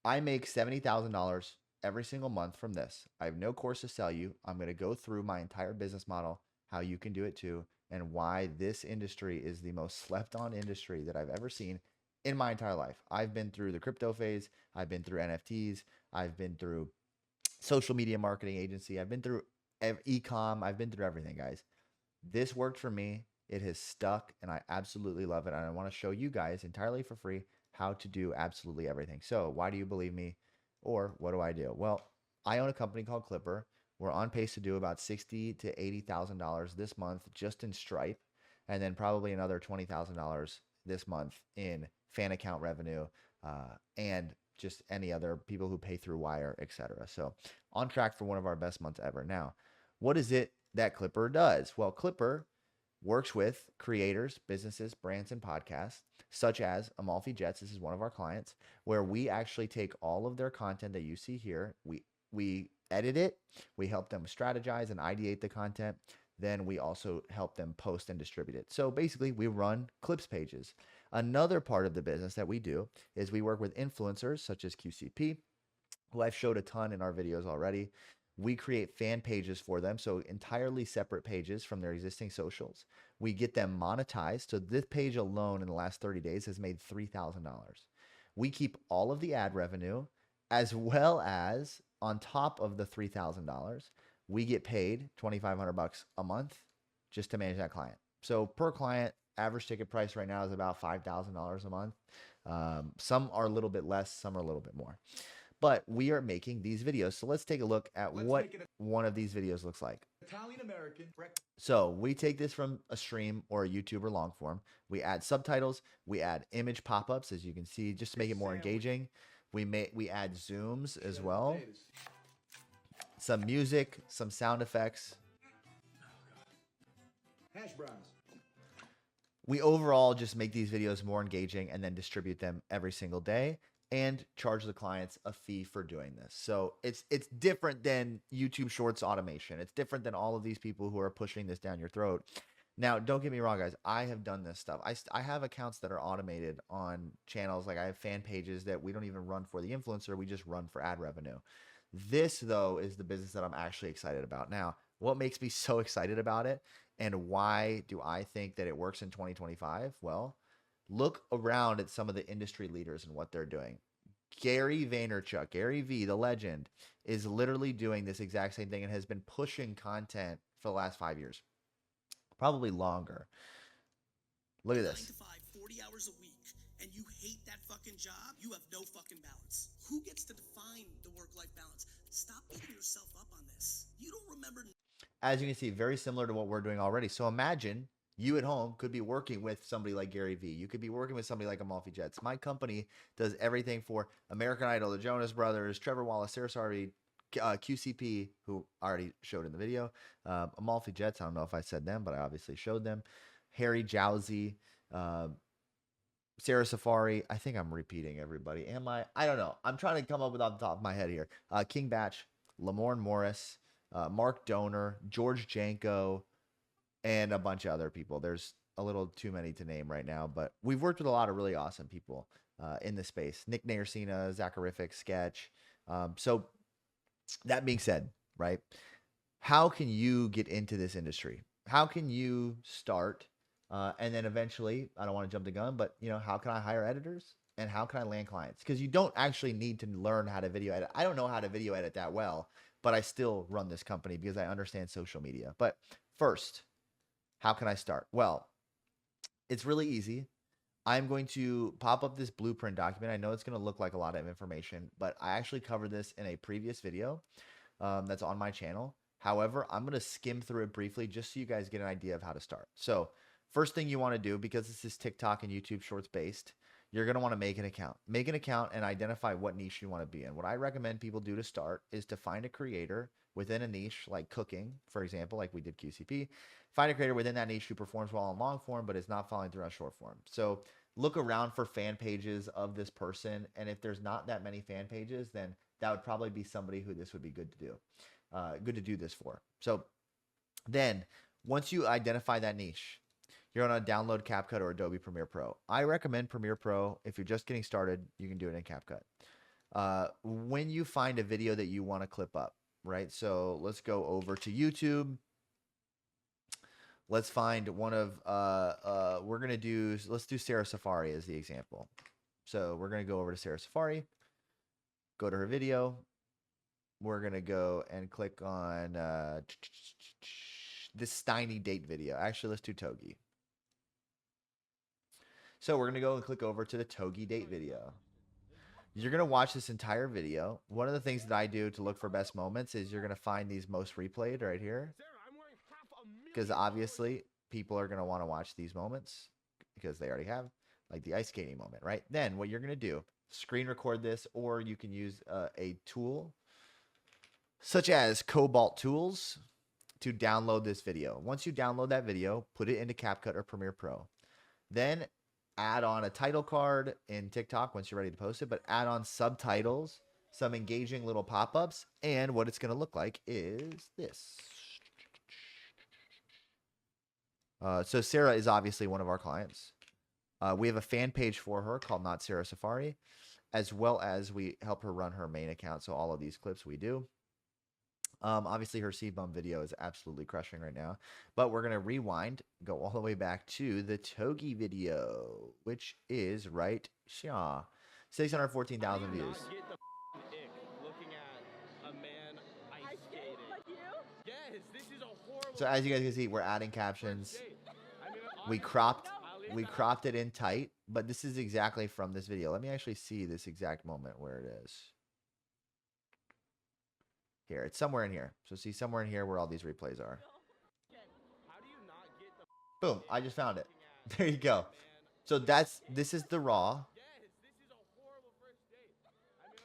I make $70,000 every single month from this. I have no course to sell you. I'm going to go through my entire business model, how you can do it too, and why this industry is the most slept on industry that I've ever seen in my entire life. I've been through the crypto phase, I've been through NFTs, I've been through social media marketing agency, I've been through e-com, I've been through everything, guys. This worked for me. It has stuck and I absolutely love it. And I want to show you guys entirely for free how to do absolutely everything. So, why do you believe me? Or what do I do? Well, I own a company called Clipper. We're on pace to do about $60,000 to $80,000 this month just in Stripe, and then probably another $20,000 this month in fan account revenue, and just any other people who pay through Wire, etc. So on track for one of our best months ever. Now, what is it that Clipper does? Well, Clipper works with creators, businesses, brands, and podcasts, such as Amalfi Jets. This is one of our clients, where we actually take all of their content that you see here. We edit it. We help them strategize and ideate the content. Then we also help them post and distribute it. So basically, we run clips pages. Another part of the business that we do is we work with influencers such as QCP, who I've showed a ton in our videos already. We create fan pages for them, so entirely separate pages from their existing socials. We get them monetized. So this page alone in the last 30 days has made $3,000. We keep all of the ad revenue, as well as on top of the $3,000, we get paid $2,500 a month just to manage that client. So per client, average ticket price right now is about $5,000 a month. Some are a little bit less, some are a little bit more. But we are making these videos. So let's take a look at what one of these videos looks like. Italian American. So we take this from a stream or a YouTube or long form. We add subtitles. We add image pop-ups, as you can see, just to make it more engaging. We add zooms as well. Some music, some sound effects. Hash browns. We overall just make these videos more engaging and then distribute them every single day and charge the clients a fee for doing this. So it's different than YouTube Shorts automation. It's different than all of these people who are pushing this down your throat. Now, don't get me wrong, guys. I have done this stuff. I have accounts that are automated on channels. Like I have fan pages that we don't even run for the influencer. We just run for ad revenue. This, though, is the business that I'm actually excited about. Now, what makes me so excited about it and why do I think that it works in 2025? Well, look around at some of the industry leaders and what they're doing. Gary Vaynerchuk, Gary V, the legend, is literally doing this exact same thing and has been pushing content for the last 5 years, probably longer. Look at this. 9 to 5, 40 hours a week, and you hate that fucking job, you have no fucking balance. Who gets to define the work-life balance? Stop beating yourself up on this. You don't remember. As you can see, very similar to what we're doing already. So imagine you at home could be working with somebody like Gary Vee. You could be working with somebody like Amalfi Jets. My company does everything for American Idol, the Jonas Brothers, Trevor Wallace, Sarah Sarvi, QCP, who I already showed in the video. Amalfi Jets, I don't know if I said them, but I obviously showed them. Harry Jowsey, Sarah Safari. I think I'm repeating everybody. Am I? I don't know. I'm trying to come up with off the top of my head here. King Batch, Lamorne Morris, Mark Donor, George Janko, and a bunch of other people. There's a little too many to name right now, but we've worked with a lot of really awesome people in this space. Nick Narsina, Zacharific, Sketch. So that being said, right, how can you get into this industry? How can you start? And then eventually, I don't want to jump the gun, but how can I hire editors? And how can I land clients? Because you don't actually need to learn how to video edit. I don't know how to video edit that well, but I still run this company because I understand social media. But first, how can I start? Well, it's really easy. I'm going to pop up this blueprint document. I know it's going to look like a lot of information, but I actually covered this in a previous video that's on my channel. However, I'm going to skim through it briefly just so you guys get an idea of how to start. So first thing you want to do, because this is TikTok and YouTube Shorts based, you're going to want to make an account. Make an account and identify what niche you want to be in. What I recommend people do to start is to find a creator within a niche like cooking, for example, like we did QCP. Find a creator within that niche who performs well on long form but is not following through on short form. So look around for fan pages of this person, and if there's not that many fan pages, then that would probably be somebody who this would be good to do. Good to do this for. So then once you identify that niche, you're going to download CapCut or Adobe Premiere Pro. I recommend Premiere Pro. If you're just getting started, you can do it in CapCut. when you find a video that you want to clip up, right? So let's go over to YouTube. Let's find one of let's do Sarah Safari as the example. So we're gonna go over to Sarah Safari, go to her video. We're gonna go and click on this Steiny date video. Actually, let's do Togi. So we're gonna go and click over to the Togi date video. You're gonna watch this entire video. One of the things that I do to look for best moments is you're gonna find these most replayed right here, because obviously people are gonna want to watch these moments because they already have, like the ice skating moment, right? Then what you're gonna do, screen record this, or you can use a tool such as Cobalt Tools to download this video. Once you download that video, put it into CapCut or Premiere Pro. Then add on a title card in TikTok once you're ready to post it, but add on subtitles, some engaging little pop-ups, and what it's going to look like is this. So Sarah is obviously one of our clients. We have a fan page for her called Not Sarah Safari, as well as we help her run her main account. So all of these clips we do. Obviously her C-Bum video is absolutely crushing right now, but we're going to rewind, go all the way back to the Togi video, which is right here. 614,000 views. So as you guys can see, we're adding captions. We cropped it in tight, but this is exactly from this video. Let me actually see this exact moment where it is. Here, it's somewhere in here. So see somewhere in here where all these replays are. Boom, I just found it. There you go. So this is the raw.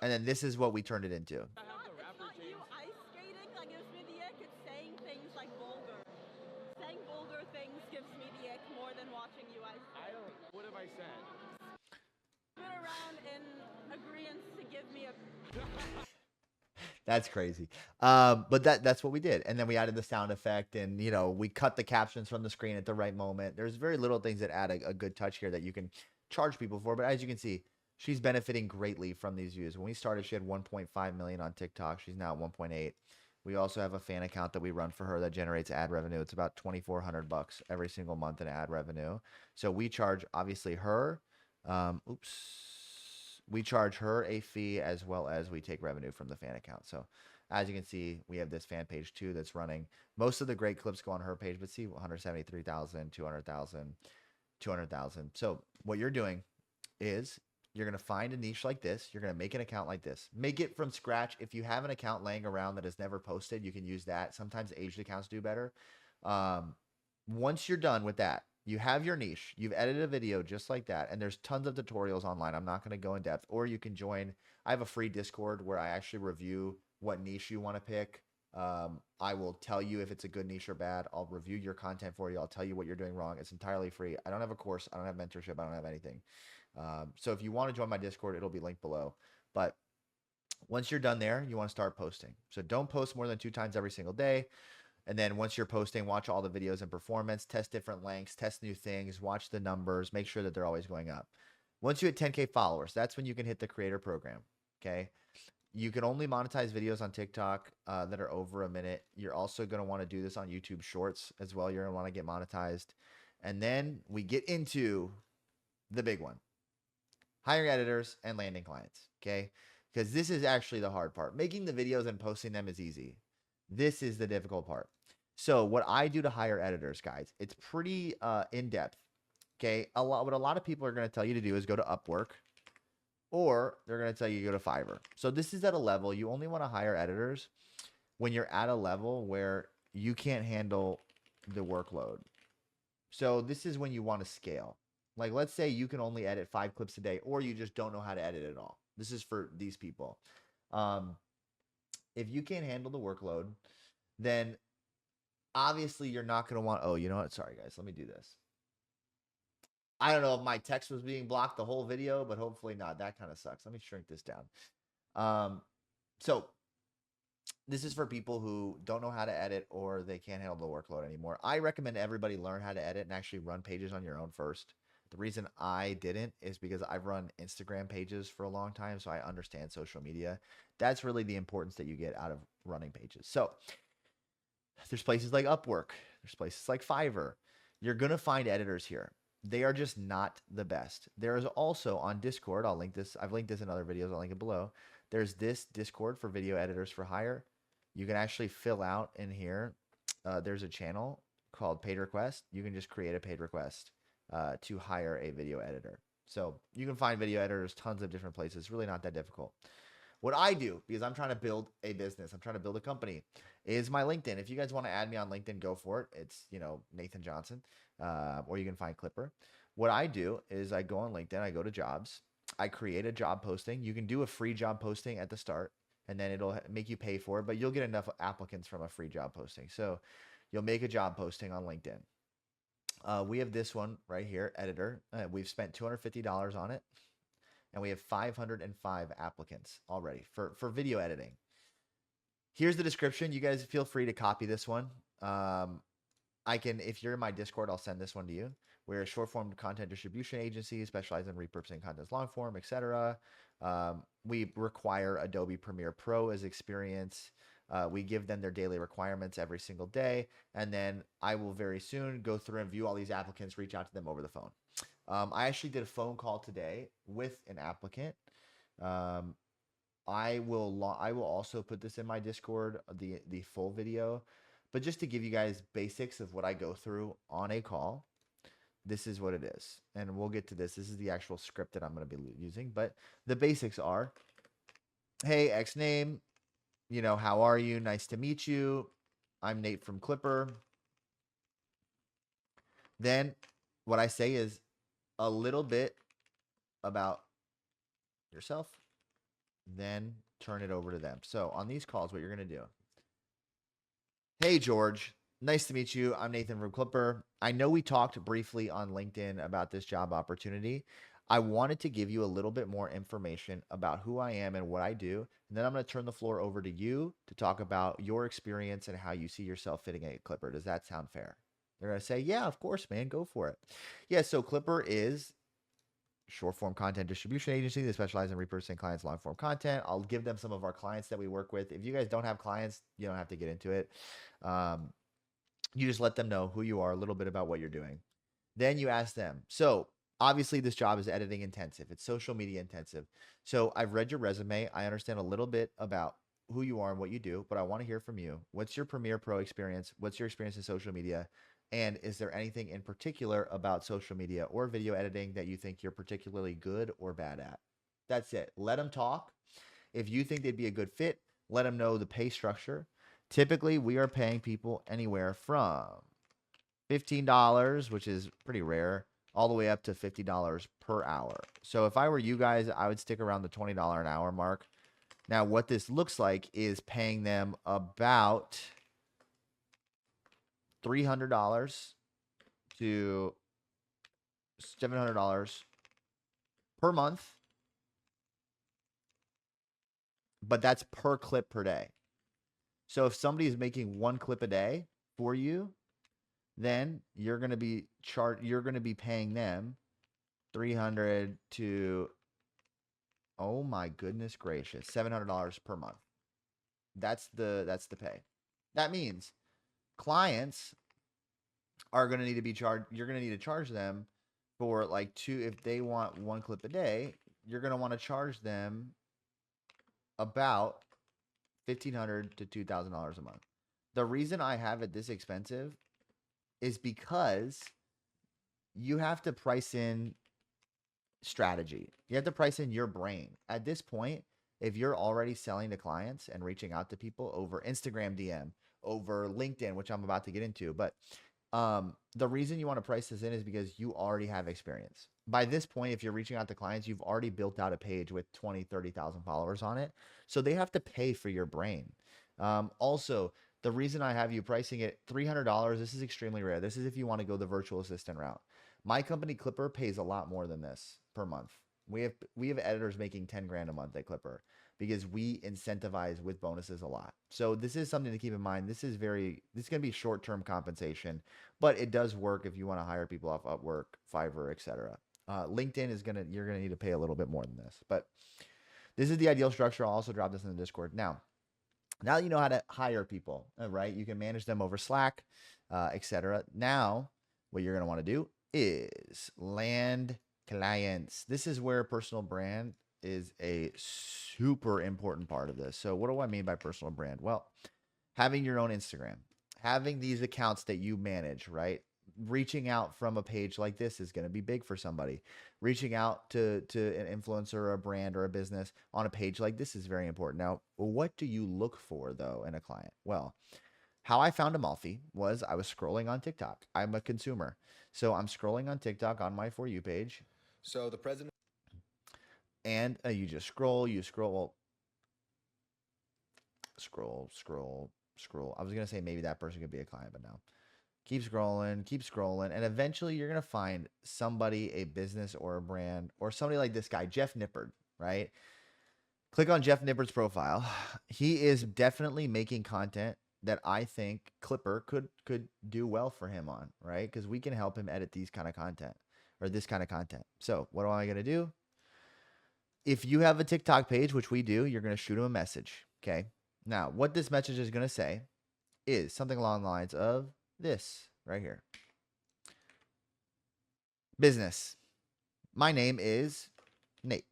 And then this is what we turned it into. It's not you ice skating that gives me the ick, it's saying things like vulgar. Saying vulgar things gives me the ick more than watching you ice skate. What have I said? Been around in agreement to give me a... That's crazy. But that's what we did. And then we added the sound effect, and, you know, we cut the captions from the screen at the right moment. There's very little things that add a good touch here that you can charge people for. But as you can see, she's benefiting greatly from these views. When we started, she had 1.5 million on TikTok. She's now at 1.8. We also have a fan account that we run for her that generates ad revenue. It's about $2,400 every single month in ad revenue. So we charge, obviously, her. We charge her a fee, as well as we take revenue from the fan account. So as you can see, we have this fan page too that's running. Most of the great clips go on her page, but see 173,000, 200,000, 200,000. So what you're doing is you're going to find a niche like this. You're going to make an account like this. Make it from scratch. If you have an account laying around that is never posted, you can use that. Sometimes aged accounts do better. Once you're done with that, you have your niche. You've edited a video just like that, and there's tons of tutorials online. I'm not going to go in depth. Or you can join. I have a free Discord where I actually review what niche you want to pick. I will tell you if it's a good niche or bad. I'll review your content for you. I'll tell you what you're doing wrong. It's entirely free. I don't have a course. I don't have mentorship. I don't have anything. So if you want to join my Discord, it'll be linked below. But once you're done there, you want to start posting. So don't post more than 2 times every single day. And then once you're posting, watch all the videos in performance, test different lengths, test new things, watch the numbers, make sure that they're always going up. Once you hit 10K followers, that's when you can hit the creator program. Okay. You can only monetize videos on TikTok that are over a minute. You're also going to want to do this on YouTube Shorts as well. You're going to want to get monetized. And then we get into the big one: hiring editors and landing clients. Okay. Because this is actually the hard part. Making the videos and posting them is easy. This is the difficult part. So what I do to hire editors, guys, it's pretty in-depth. Okay. What a lot of people are going to tell you to do is go to Upwork, or they're going to tell you to go to Fiverr. So this is at a level you only want to hire editors when you're at a level where you can't handle the workload. So this is when you want to scale. Like, let's say you can only edit 5 clips a day, or you just don't know how to edit at all. This is for these people. If you can't handle the workload, then obviously you're not going to want, oh, you know what? Sorry, guys, let me do this. I don't know if my text was being blocked the whole video, but hopefully not. That kind of sucks. Let me shrink this down. So this is for people who don't know how to edit, or they can't handle the workload anymore. I recommend everybody learn how to edit and actually run pages on your own first. The reason I didn't is because I've run Instagram pages for a long time, so I understand social media. That's really the importance that you get out of running pages. So there's places like Upwork, there's places like Fiverr. You're going to find editors here. They are just not the best. There is also on Discord, I'll link this. I've linked this in other videos. I'll link it below. There's this Discord for video editors for hire. You can actually fill out in here. There's a channel called Paid Request. You can just create a paid request to hire a video editor. So you can find video editors tons of different places. It's really not that difficult. What I do, because I'm trying to build a business, I'm trying to build a company, is my LinkedIn. If you guys want to add me on LinkedIn, go for it. It's, Nathan Johnson, or you can find Clipper. What I do is I go on LinkedIn, I go to jobs, I create a job posting. You can do a free job posting at the start, and then it'll make you pay for it, but you'll get enough applicants from a free job posting. So you'll make a job posting on LinkedIn. We have this one right here, editor. We've spent $250 on it, and we have 505 applicants already for video editing. Here's the description. You guys feel free to copy this one. If you're in my Discord, I'll send this one to you. We're a short form content distribution agency specialized in repurposing content long form, etc. We require Adobe Premiere Pro as experience. We give them their daily requirements every single day. And then I will very soon go through and view all these applicants, reach out to them over the phone. I actually did a phone call today with an applicant. I will also put this in my Discord, the full video, but just to give you guys basics of what I go through on a call, this is what it is. And we'll get to this. This is the actual script that I'm going to be using, but the basics are, hey, X name, how are you? Nice to meet you. I'm Nate from Clipper. Then what I say is a little bit about yourself, then turn it over to them. So on these calls, what you're going to do. Hey, George, nice to meet you. I'm Nathan from Clipper. I know we talked briefly on LinkedIn about this job opportunity. I wanted to give you a little bit more information about who I am and what I do. And then I'm going to turn the floor over to you to talk about your experience and how you see yourself fitting at Clipper. Does that sound fair? They're going to say, yeah, of course, man, go for it. Yeah, so Clipper is short form content distribution agency that specializes in repurposing clients' long form content. I'll give them some of our clients that we work with. If you guys don't have clients, you don't have to get into it. You just let them know who you are, a little bit about what you're doing. Then you ask them. So obviously this job is editing intensive. It's social media intensive. So I've read your resume. I understand a little bit about who you are and what you do, but I want to hear from you. What's your Premiere Pro experience? What's your experience in social media? And is there anything in particular about social media or video editing that you think you're particularly good or bad at? That's it. Let them talk. If you think they'd be a good fit, let them know the pay structure. Typically, we are paying people anywhere from $15, which is pretty rare, all the way up to $50 per hour. So if I were you guys, I would stick around the $20 an hour mark. Now, what this looks like is paying them about $300 to $700 per month, but that's per clip per day. So if somebody is making one clip a day for you, then you're going to be paying them $300 to, oh my goodness gracious, $700 per month. That's the pay. That means clients are going to need to be charged. You're going to need to charge them for if they want one clip a day, you're going to want to charge them about $1,500 to $2,000 a month. The reason I have it this expensive is because you have to price in strategy. You have to price in your brain. At this point, if you're already selling to clients and reaching out to people over Instagram DM, over LinkedIn, which I'm about to get into, but the reason you want to price this in is because you already have experience. By this point, if you're reaching out to clients, you've already built out a page with 20, 30,000 followers on it. So they have to pay for your brain. Also, the reason I have you pricing it $300, this is extremely rare. This is if you want to go the virtual assistant route. My company Clipper pays a lot more than this per month. We have editors making 10 grand a month at Clipper because we incentivize with bonuses a lot. So this is something to keep in mind. This is going to be short-term compensation, but it does work if you want to hire people off Upwork, Fiverr, etc. LinkedIn you're going to need to pay a little bit more than this, but this is the ideal structure. I'll also drop this in the Discord. Now that you know how to hire people, right? You can manage them over Slack, etc. Now, what you're going to want to do is land clients. This is where personal brand is a super important part of this. So what do I mean by personal brand? Well, having your own Instagram, having these accounts that you manage, right? Reaching out from a page like this is going to be big for somebody. Reaching out to an influencer or a brand or a business on a page like this is very important. Now, what do you look for though in a client? Well, how I found Amalfi was I was scrolling on TikTok. I'm a consumer. So I'm scrolling on TikTok on my For You page. So the president. And you just scroll, scroll. I was going to say maybe that person could be a client, but no. Keep scrolling. And eventually you're going to find somebody, a business or a brand, or somebody like this guy, Jeff Nippard, right? Click on Jeff Nippard's profile. He is definitely making content that I think Clipper could do well for him on, right? Because we can help him edit these kind of content or this kind of content. So what am I going to do? If you have a TikTok page, which we do, you're going to shoot him a message. Okay. Now, what this message is going to say is something along the lines of this right here. Business. My name is Nate.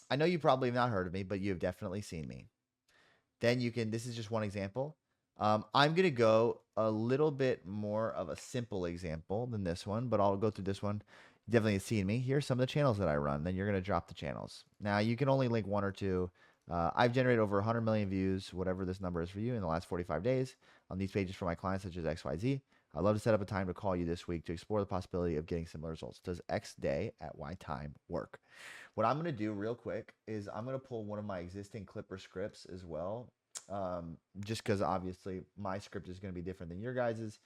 I know you probably have not heard of me, but you have definitely seen me. Then you can, this is just one example. I'm going to go a little bit more of a simple example than this one, but I'll go through this one. You definitely have seen me. Here's some of the channels that I run. Then you're going to drop the channels. Now you can only link one or two. I've generated over 100 million views, whatever this number is for you, in the last 45 days on these pages for my clients such as XYZ. I'd love to set up a time to call you this week to explore the possibility of getting similar results. Does X day at Y time work? What I'm going to do real quick is I'm going to pull one of my existing Clipper scripts as well. Just because obviously my script is going to be different than your guys's.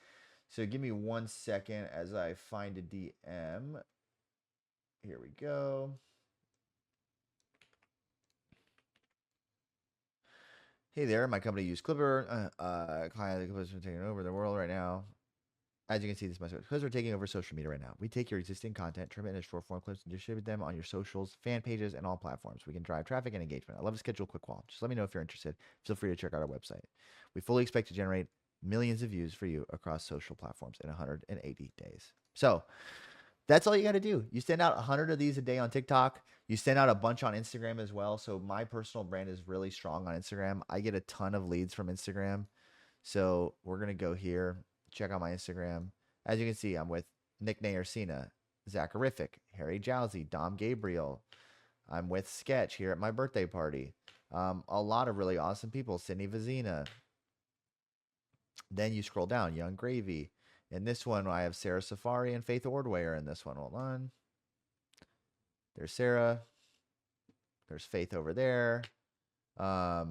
So give me 1 second as I find a DM. Here we go. Hey there, my company uses Clipper. Client is taking over the world right now. As you can see, this is because we're taking over social media right now. We take your existing content, trim it into short form clips, and distribute them on your socials, fan pages, and all platforms. We can drive traffic and engagement. I love to schedule a quick call. Just let me know if you're interested. Feel free to check out our website. We fully expect to generate millions of views for you across social platforms in 180 days. So that's all you got to do. You send out 100 of these a day on TikTok. You send out a bunch on Instagram as well. So my personal brand is really strong on Instagram. I get a ton of leads from Instagram. So we're going to go here. Check out my Instagram. As you can see, I'm with Nick Nayersina, Zacharific, Harry Jowsey, Dom Gabriel. I'm with Sketch here at my birthday party. A lot of really awesome people. Sydney Vizina. Then you scroll down, Young Gravy. In this one, I have Sarah Safari and Faith Ordway in this one. Hold on. There's Sarah. There's Faith over there. A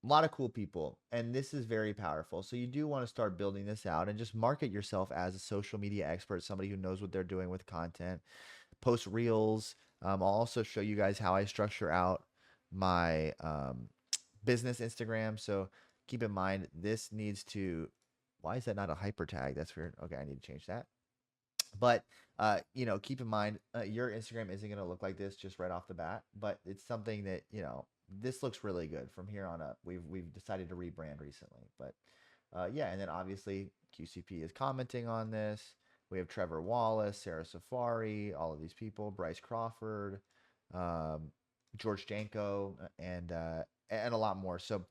lot of cool people, and this is very powerful. So you do want to start building this out and just market yourself as a social media expert, somebody who knows what they're doing with content. Post reels. I'll also show you guys how I structure out my business Instagram. So keep in mind, this needs to, why is that not a hyper tag? That's weird. Okay, I need to change that. But, keep in mind, your Instagram isn't going to look like this just right off the bat, but it's something that, this looks really good from here on up. We've decided to rebrand recently, but and then obviously QCP is commenting on this. We have Trevor Wallace, Sarah Safari, all of these people, Bryce Crawford, George Janko, and a lot more. So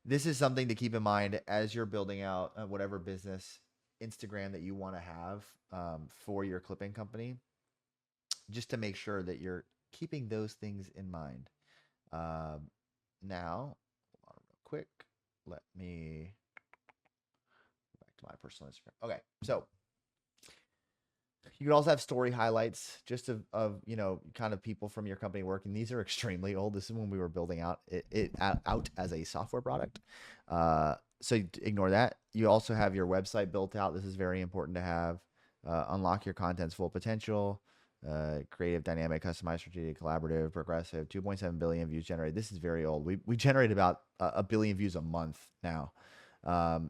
this is something to keep in mind as you're building out whatever business Instagram that you want to have for your clipping company, just to make sure that you're keeping those things in mind. Now, hold on real quick. Let me go back to my personal Instagram. Okay, so you can also have story highlights just of kind of people from your company working. These are extremely old. This is when we were building out it out as a software product. So ignore that. You also have your website built out. This is very important to have. Unlock your content's full potential. Creative, dynamic, customized, strategic, collaborative, progressive. 2.7 billion views generated. This is very old. We generate about a billion views a month now.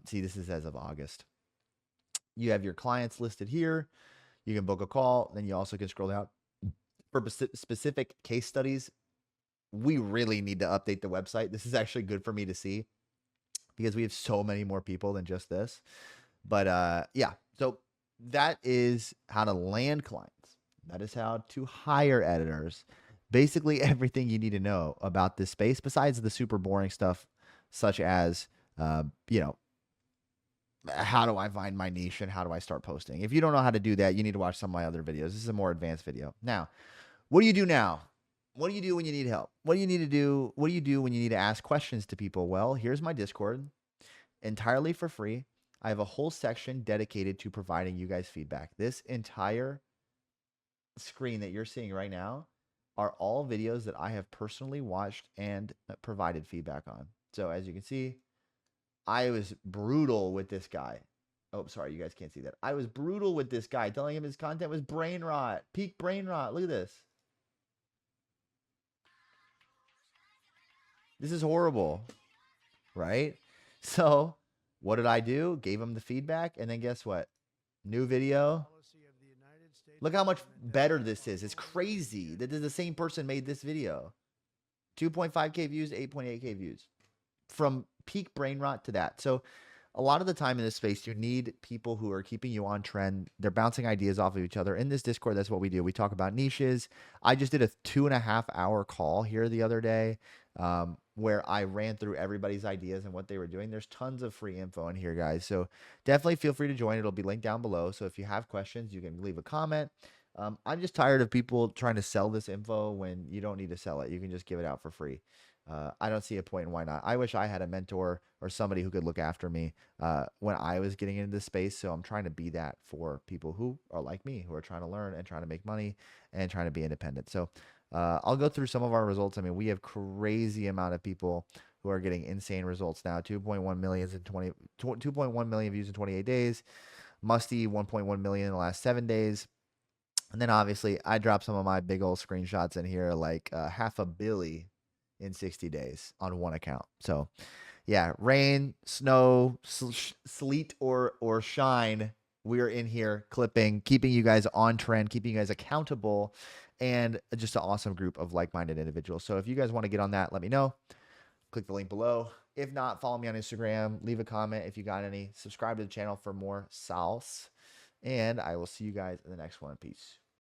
See, this is as of August. You have your clients listed here. You can book a call. Then you also can scroll down for specific case studies. We really need to update the website. This is actually good for me to see because we have so many more people than just this. But yeah, so that is how to land clients. That is how to hire editors. Basically everything you need to know about this space besides the super boring stuff, such as, you know, how do I find my niche and how do I start posting? If you don't know how to do that, you need to watch some of my other videos. This is a more advanced video. Now, what do you do now? What do you do when you need help? What do you need to do? What do you do when you need to ask questions to people? Well, here's my Discord, entirely for free. I have a whole section dedicated to providing you guys feedback. This entire screen that you're seeing right now are all videos that I have personally watched and provided feedback on. So as you can see, I was brutal with this guy. Oh, sorry, you guys can't see that. I was brutal with this guy, telling him his content was brain rot, peak brain rot. Look at this. This is horrible, right? So what did I do? Gave him the feedback, and then guess what? New video. Look how much better this is. It's crazy that the same person made this video. 2.5K views, 8.8K views. From peak brain rot to that. So a lot of the time in this space, you need people who are keeping you on trend. They're bouncing ideas off of each other. In this Discord, that's what we do. We talk about niches. I just did a 2.5-hour call here the other day where I ran through everybody's ideas and what they were doing. There's tons of free info in here, guys. So definitely feel free to join. It'll be linked down below. So if you have questions, you can leave a comment. I'm just tired of people trying to sell this info when you don't need to sell it. You can just give it out for free. I don't see a point in why not. I wish I had a mentor or somebody who could look after me when I was getting into this space. So I'm trying to be that for people who are like me, who are trying to learn and trying to make money and trying to be independent. So I'll go through some of our results. I mean, we have crazy amount of people who are getting insane results now. 2.1 million views in 28 days. Musty 1.1 million in the last 7 days. And then obviously I dropped some of my big old screenshots in here, like $500 million in 60 days on one account. So yeah, rain, snow, sleet, or shine, we're in here clipping, keeping you guys on trend, keeping you guys accountable, and just an awesome group of like-minded individuals. So if you guys want to get on that, let me know. Click the link below. If not, follow me on Instagram. Leave a comment if you got any. Subscribe to the channel for more sauce. And I will see you guys in the next one. Peace.